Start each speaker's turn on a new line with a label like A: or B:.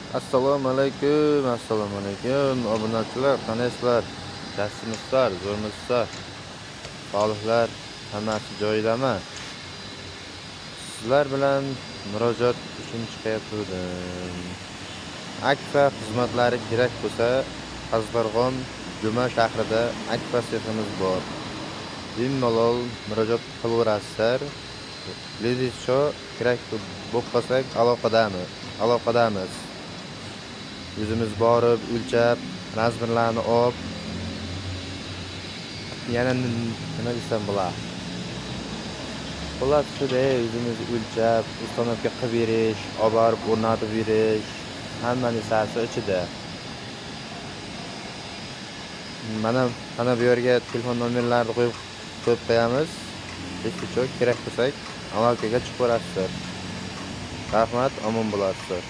A: Assalomu alaykum, assalomu alaykum. Obunachilar, qanaysizlar? Yaxshimisizlar, zo'rmisizlar? Sog'liklar hammasi joyidami? Sizlar bilan murojaat uchun chiqayotgandim. Akfa xizmatlari kerak bo'lsa, Qazqarg'on Juma shahrida Akfa seximiz bor. Bemalol murojaat qilaverasizlar. Lezisho kerak bo'lib qolsak aloqadamiz. O'zimiz borib, o'lchab, razmerlarni olib, yana nima desam bo'ladi? Xullas shuda o'zimiz o'lchab, uстановка qilib berish, olib borib o'rnatib berish, hamma narsasi ichida. Mana bu yerga telefon nomerlarini qo'yib qo'yamiz. Hech kerak bo'lsak, aloqaga chiqaverasizlar. Rahmat, omon bo'lasizlar.